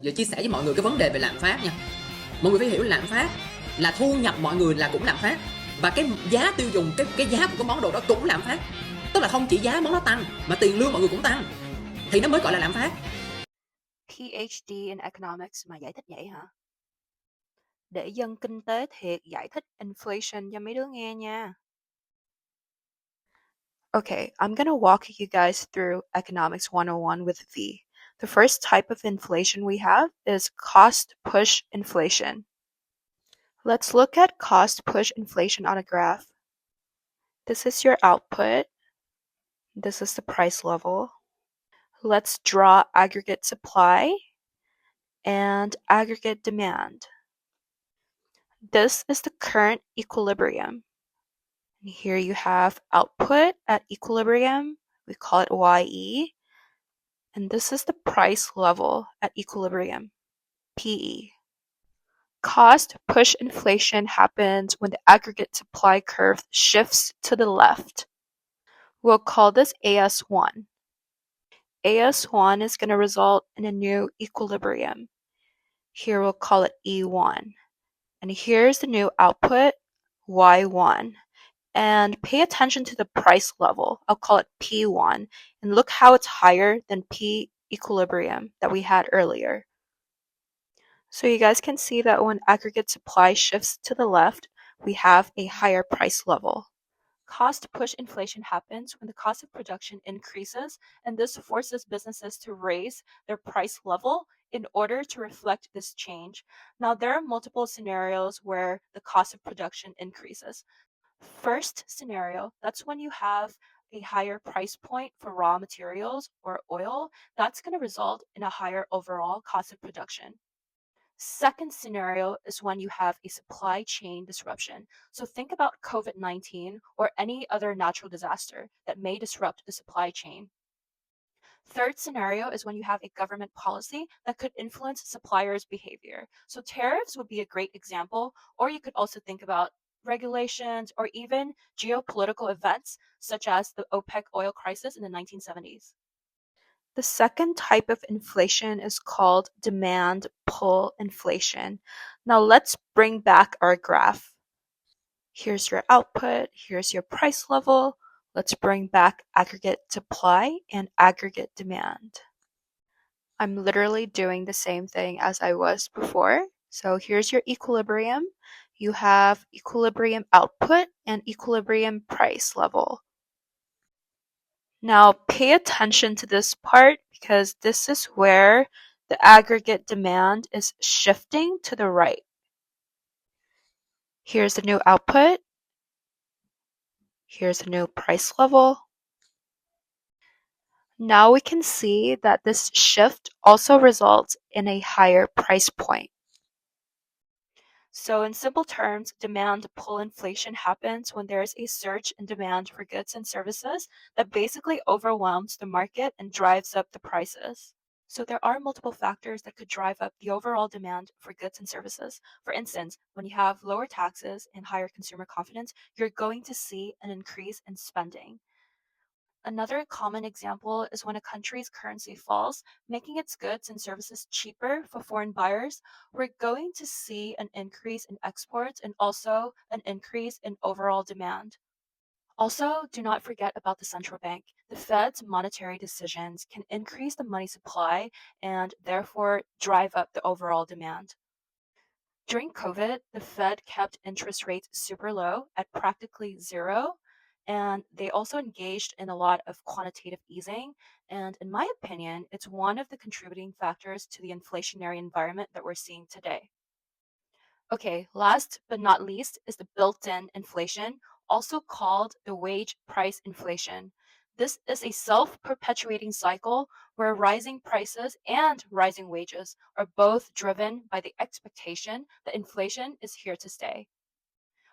Giờ chia sẻ với mọi người cái vấn đề về lạm phát nha. Mọi người phải hiểu lạm phát là thu nhập mọi người là cũng lạm phát, và cái giá tiêu dùng, cái giá của cái món đồ đó cũng lạm phát. Tức là không chỉ giá món nó tăng mà tiền lương mọi người cũng tăng, thì nó mới gọi là lạm phát. PhD in Economics mà giải thích vậy hả? Để dân kinh tế thiệt giải thích inflation cho mấy đứa nghe nha. Okay, I'm gonna walk you guys through Economics 101 with V. The first type of inflation we have is cost push inflation. Let's look at cost push inflation on a graph. This is your output. This is the price level. Let's draw aggregate supply and aggregate demand. This is the current equilibrium. And here you have output at equilibrium. We call it YE. And this is the price level at equilibrium, PE. Cost push inflation happens when the aggregate supply curve shifts to the left. We'll call this AS1. AS1 is going to result in a new equilibrium. Here we'll call it E1. And here's the new output, Y1. And pay attention to the price level. I'll call it P1. And look how it's higher than P equilibrium that we had earlier. So you guys can see that when aggregate supply shifts to the left, we have a higher price level. Cost push inflation happens when the cost of production increases, and this forces businesses to raise their price level in order to reflect this change. Now, there are multiple scenarios where the cost of production increases. First scenario, that's when you have a higher price point for raw materials or oil. That's going to result in a higher overall cost of production. Second scenario is when you have a supply chain disruption. So think about COVID-19 or any other natural disaster that may disrupt the supply chain. Third scenario is when you have a government policy that could influence suppliers' behavior. So tariffs would be a great example, or you could also think about regulations or even geopolitical events such as the OPEC oil crisis in the 1970s. The second type of inflation is called demand pull inflation. Now let's bring back our graph. Here's your output, here's your price level. Let's bring back aggregate supply and aggregate demand. I'm literally doing the same thing as I was before. So here's your equilibrium. You have equilibrium output and equilibrium price level. Now pay attention to this part because this is where the aggregate demand is shifting to the right. Here's the new output. Here's the new price level. Now we can see that this shift also results in a higher price point. So in simple terms, demand pull inflation happens when there is a surge in demand for goods and services that basically overwhelms the market and drives up the prices. So there are multiple factors that could drive up the overall demand for goods and services. For instance, when you have lower taxes and higher consumer confidence, you're going to see an increase in spending. Another common example is when a country's currency falls, making its goods and services cheaper for foreign buyers, we're going to see an increase in exports and also an increase in overall demand. Also, do not forget about the central bank. The Fed's monetary decisions can increase the money supply and therefore drive up the overall demand. During COVID, the Fed kept interest rates super low at practically zero, and they also engaged in a lot of quantitative easing. And in my opinion, it's one of the contributing factors to the inflationary environment that we're seeing today. Okay, last but not least is the built-in inflation, also called the wage price inflation. This is a self-perpetuating cycle where rising prices and rising wages are both driven by the expectation that inflation is here to stay.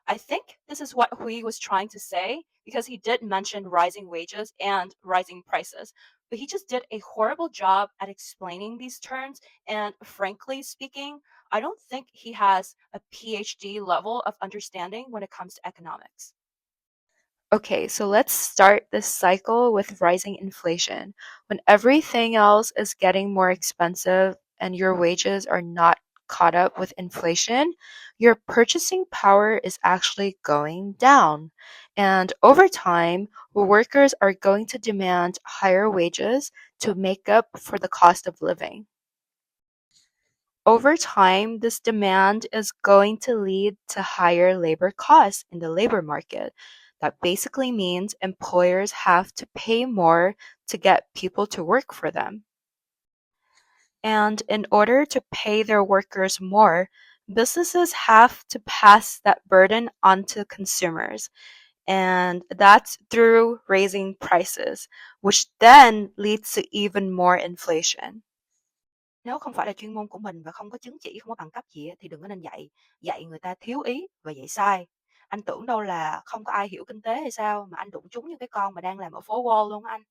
I think this is what Huy was trying to say because he did mention rising wages and rising prices, but he just did a horrible job at explaining these terms. And frankly speaking, I don't think he has a PhD level of understanding when it comes to economics. Okay, so let's start this cycle with rising inflation. When everything else is getting more expensive, and your wages are not caught up with inflation, your purchasing power is actually going down. And over time, workers are going to demand higher wages to make up for the cost of living. Over time, this demand is going to lead to higher labor costs in the labor market. That basically means employers have to pay more to get people to work for them. And in order to pay their workers more, businesses have to pass that burden onto consumers. And that's through raising prices, which then leads to even more inflation. Nếu không phải là chuyên môn của mình và không có chứng chỉ, không có bằng cấp gì thì đừng có nên dạy. Dạy người ta thiếu ý và dạy sai. Anh tưởng đâu là không có ai hiểu kinh tế hay sao mà anh đụng trúng như cái con mà đang làm ở phố Wall luôn á anh.